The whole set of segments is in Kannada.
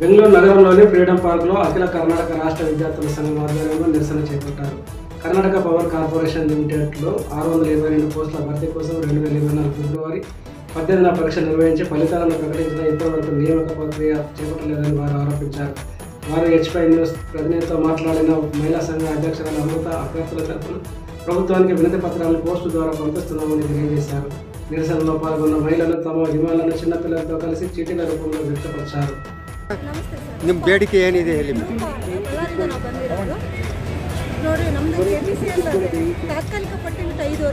బెంగళూరు నగరంలోని ఫ్రీడమ్ పార్క్లో అఖిల కర్ణాటక రాష్ట్ర విద్యార్థుల సంఘం ఆధ్వర్యంలో నిరసన చేపట్టారు. కర్ణాటక పవర్ కార్పొరేషన్ లిమిటెడ్లో 622 పోస్టుల భర్తీ కోసం 2024 ఫిబ్రవరి 18న పరీక్ష నిర్వహించి ఫలితాలను ప్రకటించిన ఇప్పటివరకు నియామక ప్రక్రియ చేపట్టలేదని వారు ఆరోపించారు. వారు హెచ్పై న్యూస్ ప్రతినిధితో మాట్లాడిన మహిళా సంఘ అధ్యక్షురాలు అమృత అభ్యర్థుల తరఫున ప్రభుత్వానికి వినతి పత్రాలను పోస్టు ద్వారా పంపిస్తున్నామని తెలియజేశారు. నిరసనలో పాల్గొన్న మహిళలు తమ డిమాండ్లను చిన్నపిల్లలతో కలిసి చీటీల రూపంలో వ్యక్తపరిచారు. ನಿಮ್ಮ ಬೇಡಿಕೆ ಏನಿದೆ ಹೇಳಿ? ನೋಡಿ, ನಮ್ಮದು KPCL ತಾತ್ಕಾಲಿಕ ಪಟ್ಟಿ ಬಿಟ್ಟು 5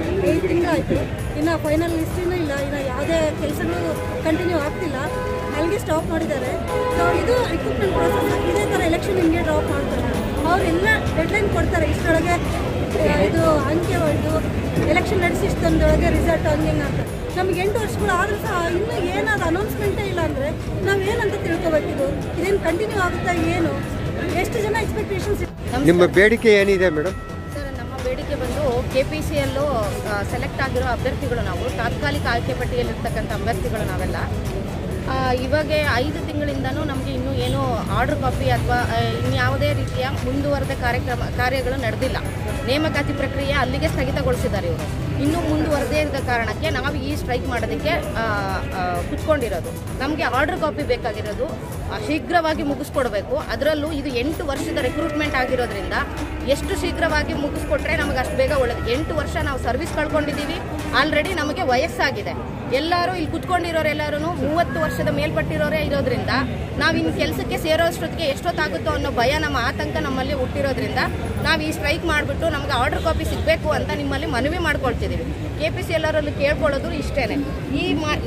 ತಿಂಗಳಾಯಿತು. ಇನ್ನು ಫೈನಲ್ ಲಿಸ್ಟಿನೂ ಇಲ್ಲ. ಇನ್ನು ಯಾವುದೇ ಕೆಲಸಗಳು ಕಂಟಿನ್ಯೂ ಆಗ್ತಿಲ್ಲ. ಅಲ್ಲಿಗೆ ಸ್ಟಾಪ್ ಮಾಡಿದ್ದಾರೆ. ಸೊ ಇದು ರಿಕ್ರೂಟ್ಮೆಂಟ್ ಪ್ರೋಸೆಸ್. ಇದೇ ಥರ ಎಲೆಕ್ಷನ್ ಹಿಂಗೆ ಡ್ರಾಪ್ ಮಾಡ್ತಾರೆ. ಅವರೆಲ್ಲ ಡೆಡ್ಲೈನ್ ಕೊಡ್ತಾರೆ. ಇಷ್ಟರೊಳಗೆ ಇದು ಅಂಕೆ ಇದು ಎಲೆಕ್ಷನ್ ನಡೆಸಿ ಇಷ್ಟೊಂದೊಳಗೆ ರಿಸಲ್ಟ್ ಹಂಗೆ ಅಂತ. ನಮ್ಗೆ 8 ವರ್ಷಗಳು ಆದರೂ ಸಹ ಇನ್ನೂ ಏನಾದ್ರು ಅನೌನ್ಸ್ಮೆಂಟೇ ಇಲ್ಲ ಅಂದರೆ ನಾವೇನಂತ ತಿಳ್ಕೊಬೇಕಿದು. ಇದೇನು ಕಂಟಿನ್ಯೂ ಆಗುತ್ತಾ ಏನು? ಎಷ್ಟು ಜನ ಎಕ್ಸ್ಪೆಕ್ಟೇಷನ್ಸ್? ನಿಮ್ಮ ಬೇಡಿಕೆ ಏನಿದೆ ಮೇಡಮ್? ಸರ್, ನಮ್ಮ ಬೇಡಿಕೆ ಬಂದು KPCL ಸೆಲೆಕ್ಟ್ ಆಗಿರೋ ಅಭ್ಯರ್ಥಿಗಳು, ನಾವು ತಾತ್ಕಾಲಿಕ ಆಯ್ಕೆ ಪಟ್ಟಿಯಲ್ಲಿರ್ತಕ್ಕಂಥ ಅಭ್ಯರ್ಥಿಗಳು ನಾವೆಲ್ಲ ಇವಾಗ 5 ತಿಂಗಳಿಂದನೂ ನಮಗೆ ಇನ್ನೂ ಏನೂ ಆರ್ಡರ್ ಕಾಪಿ ಅಥವಾ ಇನ್ಯಾವುದೇ ರೀತಿಯ ಮುಂದುವರೆದ ಕಾರ್ಯಗಳು ನಡೆದಿಲ್ಲ. ನೇಮಕಾತಿ ಪ್ರಕ್ರಿಯೆ ಅಲ್ಲಿಗೆ ಸ್ಥಗಿತಗೊಳಿಸಿದ್ದಾರೆ ಇವರು. ಇನ್ನೂ ಮುಂದುವರೆದೇ ಇದ್ದ ಕಾರಣಕ್ಕೆ ನಾವು ಈ ಸ್ಟ್ರೈಕ್ ಮಾಡೋದಕ್ಕೆ ಕುತ್ಕೊಂಡಿರೋದು. ನಮಗೆ ಆರ್ಡರ್ ಕಾಪಿ ಬೇಕಾಗಿರೋದು ಶೀಘ್ರವಾಗಿ ಮುಗಿಸ್ಕೊಡ್ಬೇಕು. ಅದರಲ್ಲೂ ಇದು 8 ವರ್ಷದ ರಿಕ್ರೂಟ್ಮೆಂಟ್ ಆಗಿರೋದ್ರಿಂದ ಎಷ್ಟು ಶೀಘ್ರವಾಗಿ ಮುಗಿಸ್ಕೊಟ್ರೆ ನಮಗೆ ಅಷ್ಟು ಬೇಗ ಒಳ್ಳೆಯದು. 8 ವರ್ಷ ನಾವು ಸರ್ವಿಸ್ ಕಳ್ಕೊಂಡಿದ್ದೀವಿ. ಆಲ್ರೆಡಿ ನಮಗೆ ವಯಸ್ಸಾಗಿದೆ. ಎಲ್ಲರೂ ಇಲ್ಲಿ ಕುತ್ಕೊಂಡಿರೋರೆಲ್ಲರೂ 30 ವರ್ಷದ ಮೇಲ್ಪಟ್ಟಿರೋರೇ ಇರೋದ್ರಿಂದ ನಾವು ಇನ್ನು ಕೆಲಸಕ್ಕೆ ಸೇರೋಷ್ಟೊತ್ತಿಗೆ ಎಷ್ಟೊತ್ತಾಗುತ್ತೋ ಅನ್ನೋ ಭಯ, ನಮ್ಮ ಆತಂಕ ನಮ್ಮಲ್ಲಿ ಹುಟ್ಟಿರೋದ್ರಿಂದ ನಾವು ಈ ಸ್ಟ್ರೈಕ್ ಮಾಡಿಬಿಟ್ಟು ನಮಗೆ ಆರ್ಡರ್ ಕಾಪಿ ಸಿಗಬೇಕು ಅಂತ ನಿಮ್ಮಲ್ಲಿ ಮನವಿ ಮಾಡ್ಕೊಳ್ತಿದ್ದೀವಿ. KPCL ಅವರಲ್ಲಿ ಕೇಳ್ಕೊಳ್ಳೋದು ಇಷ್ಟೇ.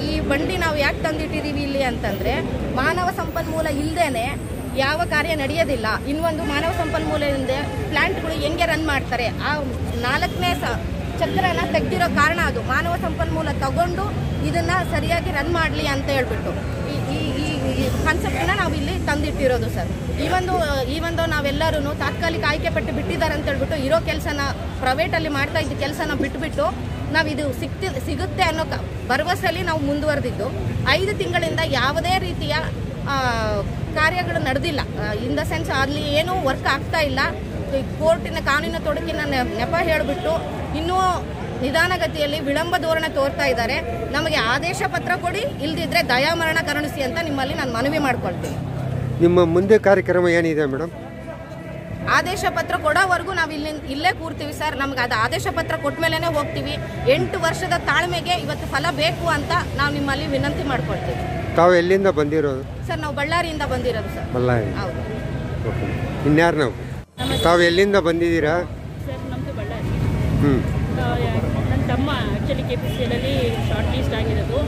ಈ ಬಂಡಿ ನಾವು ಯಾಕೆ ತಂದಿಟ್ಟಿದ್ದೀವಿ ಇಲ್ಲಿ ಅಂತಂದರೆ, ಮಾನವ ಸಂಪನ್ಮೂಲ ಇಲ್ಲದೇ ಯಾವ ಕಾರ್ಯ ನಡೆಯೋದಿಲ್ಲ. ಇನ್ನೊಂದು ಮಾನವ ಸಂಪನ್ಮೂಲ ಇಲ್ಲದೆ ಪ್ಲಾಂಟ್ಗಳು ಹೆಂಗೆ ರನ್ ಮಾಡ್ತಾರೆ, ಆ 4ನೇ ಚಕ್ರನ ತೆಗೆದಿರೋ ಕಾರಣ ಅದು. ಮಾನವ ಸಂಪನ್ಮೂಲ ತಗೊಂಡು ಇದನ್ನು ಸರಿಯಾಗಿ ರನ್ ಮಾಡಲಿ ಅಂತ ಹೇಳ್ಬಿಟ್ಟು ಈ ಕಾನ್ಸೆಪ್ಟನ್ನ ನಾವು ಇಲ್ಲಿ ತಂದಿಟ್ಟಿರೋದು ಸರ್. ಈ ಒಂದು ನಾವೆಲ್ಲರೂ ತಾತ್ಕಾಲಿಕ ಆಯ್ಕೆ ಪಟ್ಟಿ ಬಿಟ್ಟಿದ್ದಾರೆ ಅಂತ ಹೇಳ್ಬಿಟ್ಟು ಇರೋ ಕೆಲಸನ ಪ್ರೈವೇಟಲ್ಲಿ ಮಾಡ್ತಾ ಇದ್ದ ಕೆಲಸನ ಬಿಟ್ಬಿಟ್ಟು ನಾವು ಇದು ಸಿಗುತ್ತೆ ಅನ್ನೋ ಭರವಸೆಯಲ್ಲಿ ನಾವು ಮುಂದುವರೆದಿದ್ದು. 5 ತಿಂಗಳಿಂದ ಯಾವುದೇ ರೀತಿಯ ಕಾರ್ಯಗಳು ನಡೆದಿಲ್ಲ. ಇನ್ ದ ಸೆನ್ಸ್ ಅಲ್ಲಿ ಏನೂ ವರ್ಕ್ ಆಗ್ತಾ ಇಲ್ಲ. ಕೋರ್ಟಿನ ಕಾನೂನಿನ ತೊಡಕಿನ ನೆಪ ಹೇಳಿಬಿಟ್ಟು ಇನ್ನೂ ನಿಧಾನಗತಿಯಲ್ಲಿ ವಿಳಂಬ ಧೋರಣೆ ತೋರ್ತಾ ಇದ್ದಾರೆ. ನಮಗೆ ಆದೇಶ ಪತ್ರ ಕೊಡಿ, ಇಲ್ದಿದ್ರೆ ದಯಾಮರಣ ಕರುಣಿಸಿ ಅಂತ ನಿಮ್ಮಲ್ಲಿ ನಾನು ಮನವಿ ಮಾಡ್ಕೊಳ್ತೀನಿ. ನಿಮ್ಮ ಮುಂದೆ ಕಾರ್ಯಕ್ರಮ ಏನಿದೆ ಮೇಡಮ್? ಆದೇಶ ಪತ್ರ ಕೊಡೋವರೆಗೂ ನಾವು ಇಲ್ಲೇ ಕೂರ್ತೀವಿ ಸರ್. ನಮ್ಗೆ ಅದು ಆದೇಶ ಪತ್ರ ಕೊಟ್ಟ ಮೇಲೇ ಹೋಗ್ತೀವಿ. 8 ವರ್ಷದ ತಾಳ್ಮೆಗೆ ಇವತ್ತು ಫಲ ಬೇಕು ಅಂತ ನಾವು ನಿಮ್ಮಲ್ಲಿ ವಿನಂತಿ ಮಾಡ್ಕೊಳ್ತೀವಿ. ತಾವು ಎಲ್ಲಿಂದ ಬಂದಿರೋದು? ಸರ್, ನಾವು ಬಳ್ಳಾರಿಯಿಂದ ಬಂದಿರೋದು ಸರ್. ಬಳ್ಳಾರಿ. ಹೌದು. ಓಕೆ. ಇನ್ಯಾರು ನಾವು? ತಾವು ಎಲ್ಲಿಂದ ಬಂದಿದ್ದೀರಾ? ಸರ್, ನಮ್ಮದು ಬಳ್ಳಾರಿ. ನನ್ನ ತಮ್ಮ ಆ್ಯಕ್ಚುಲಿ KPCLಲ್ಲಿ ಶಾರ್ಟ್ ಲಿಸ್ಟ್ ಆಗಿರೋದು.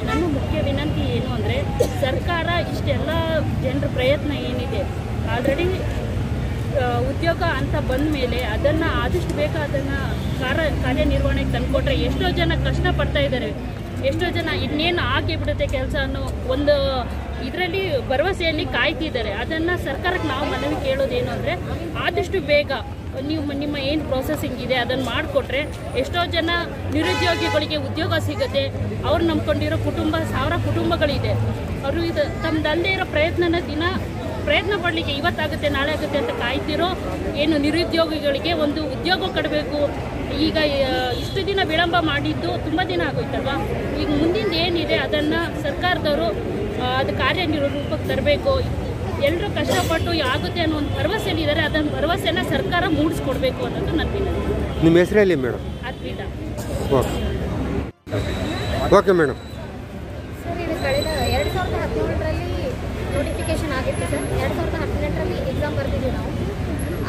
ನನ್ನ ಮುಖ್ಯ ವಿನಂತಿ ಏನು ಅಂದರೆ, ಸರ್ಕಾರ ಇಷ್ಟೆಲ್ಲ ಜನರ ಪ್ರಯತ್ನ ಏನಿದೆ, ಆಲ್ರೆಡಿ ಉದ್ಯೋಗ ಅಂತ ಬಂದ ಮೇಲೆ ಅದನ್ನು ಆದಷ್ಟು ಬೇಗ ಅದನ್ನು ಕಾರ್ಯನಿರ್ವಹಣೆಗೆ ತಂದುಕೊಟ್ರೆ ಎಷ್ಟೋ ಜನ ಕಷ್ಟಪಡ್ತಾ ಇದ್ದಾರೆ. ಎಷ್ಟೋ ಜನ ಇನ್ನೇನು ಆಗಿಬಿಡುತ್ತೆ ಕೆಲಸ ಅನ್ನೋ ಒಂದು ಇದರಲ್ಲಿ ಭರವಸೆಯಲ್ಲಿ ಕಾಯ್ತಿದ್ದಾರೆ. ಅದನ್ನು ಸರ್ಕಾರಕ್ಕೆ ನಾವು ಮನವಿ ಕೇಳೋದೇನು ಅಂದರೆ, ಆದಷ್ಟು ಬೇಗ ನೀವು ನಿಮ್ಮ ಏನು ಪ್ರೊಸೆಸಿಂಗ್ ಇದೆ ಅದನ್ನು ಮಾಡಿಕೊಟ್ರೆ ಎಷ್ಟೋ ಜನ ನಿರುದ್ಯೋಗಿಗಳಿಗೆ ಉದ್ಯೋಗ ಸಿಗುತ್ತೆ. ಅವ್ರು ನಂಬ್ಕೊಂಡಿರೋ ಸಾವಿರ ಕುಟುಂಬಗಳಿದೆ. ಅವರು ಇದು ತಮ್ಮದಲ್ಲದೆ ಇರೋ ಪ್ರಯತ್ನ ಪಡಲಿಕ್ಕೆ ಇವತ್ತಾಗುತ್ತೆ ನಾಳೆ ಆಗುತ್ತೆ ಅಂತ ಕಾಯ್ತಿರೋ ಏನು ನಿರುದ್ಯೋಗಿಗಳಿಗೆ ಒಂದು ಉದ್ಯೋಗ ಕೊಡಬೇಕು. ಈಗ ಇಷ್ಟು ದಿನ ವಿಳಂಬ ಮಾಡಿದ್ದು ತುಂಬ ದಿನ ಆಗೋಯ್ತಲ್ವ. ಈಗ ಮುಂದಿನ ಏನಿದೆ ಅದನ್ನು ಸರ್ಕಾರದವರು ಅದು ಕಾರ್ಯನಿರ್ವಹಣೆಗೆ ತರಬೇಕು. ಎಲ್ಲರೂ ಕಷ್ಟಪಟ್ಟು ಆಗುತ್ತೆ ಅನ್ನೋ ಒಂದು ಭರವಸೆಯಲ್ಲಿ ಇದ್ದಾರೆ. ಅದನ್ನು ಭರವಸೆನ ಸರ್ಕಾರ ಮೂಡಿಸ್ಕೊಡ್ಬೇಕು ಅನ್ನೋದು ನನ್ನ ವಿನಂತಿ. ನಿಮ್ಮ ಹೆಸರಲ್ಲಿ madam? Advita. Okay madam. Sir, ಇದು ಕಳೆದ 2017ರಲ್ಲಿ ನೋಟಿಫಿಕೇಶನ್ ಆಗಿತ್ತು ಸರ್. 2018ರಲ್ಲಿ ಎಕ್ಸಾಮ್ ಬರ್ತಿದ್ವಿ ನಾವು.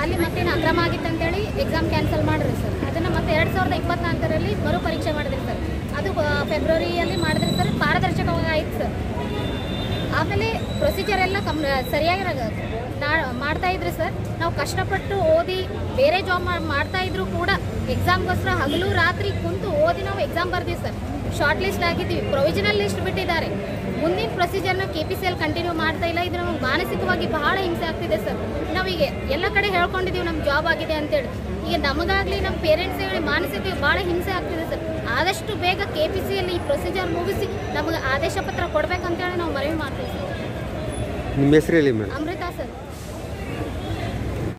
ಅಲ್ಲಿ ಮತ್ತೇನು ಅಕ್ರಮ ಆಗಿತ್ತು ಅಂತೇಳಿ ಎಕ್ಸಾಮ್ ಕ್ಯಾನ್ಸಲ್ ಮಾಡಿದ್ರಿ ಸರ್. ಅದನ್ನು ಮತ್ತೆ 2024ರಲ್ಲಿ ಮರು ಪರೀಕ್ಷೆ ಮಾಡಿದ್ರಿ ಸರ್. ಅದು ಫೆಬ್ರವರಿಯಲ್ಲಿ ಮಾಡಿದ್ರಿ ಸರ್. ಪಾರದರ್ಶಕವಾಗಿ ಆಯಿತು ಸರ್. ಆಮೇಲೆ ಪ್ರೊಸೀಜರ್ ಎಲ್ಲ ಸರಿಯಾಗಿ ಮಾಡ್ತಾ ಇದ್ರಿ ಸರ್. ನಾವು ಕಷ್ಟಪಟ್ಟು ಓದಿ ಬೇರೆ ಜಾಬ್ ಮಾಡ್ತಾ ಇದ್ರು ಕೂಡ ಎಕ್ಸಾಮ್ಗೋಸ್ಕರ ಹಗಲು ರಾತ್ರಿ ಕುಂತು ಓದಿ ನಾವು ಎಕ್ಸಾಮ್ ಬರ್ತೀವಿ ಸರ್. ಶಾರ್ಟ್ ಲಿಸ್ಟ್ ಆಗಿದ್ದೀವಿ, ಪ್ರೊವಿಷನಲ್ ಲಿಸ್ಟ್ ಬಿಟ್ಟಿದ್ದಾರೆ. ಮುಂದಿನ ಪ್ರೊಸೀಜರ್ನ KPCL ಕಂಟಿನ್ಯೂ ಮಾಡ್ತಾ ಇಲ್ಲ. ಇದು ನಮಗೆ ಮಾನಸಿಕವಾಗಿ ಬಹಳ ಹಿಂಸೆ ಆಗ್ತಿದೆ ಸರ್. ನಾವೀಗ ಎಲ್ಲ ಕಡೆ ಹೇಳ್ಕೊಂಡಿದ್ದೀವಿ ನಮ್ಮ ಜಾಬ್ ಆಗಿದೆ ಅಂತೇಳಿ. ಈಗ ನಮಗಾಗಲಿ ನಮ್ಮ ಪೇರೆಂಟ್ಸ್ ಹೇಳಿ ಮಾನಸಿಕ ಭಾಳ ಹಿಂಸೆ ಆಗ್ತಿದೆ ಸರ್. ಆದಷ್ಟು ಬೇಗ KPCL ಈ ಪ್ರೊಸೀಜರ್ ಮುಗಿಸಿ ನಮಗೆ ಆದೇಶ ಪತ್ರ ಕೊಡಬೇಕಂತೇಳಿ ನಾವು ಮನವಿ ಮಾಡ್ತೀವಿ ಸರ್. ನಿಮ್ಮ ಹೆಸರು ಹೇಳಿ ಮೇಡಮ್. ಅಮೃತ ಸರ್.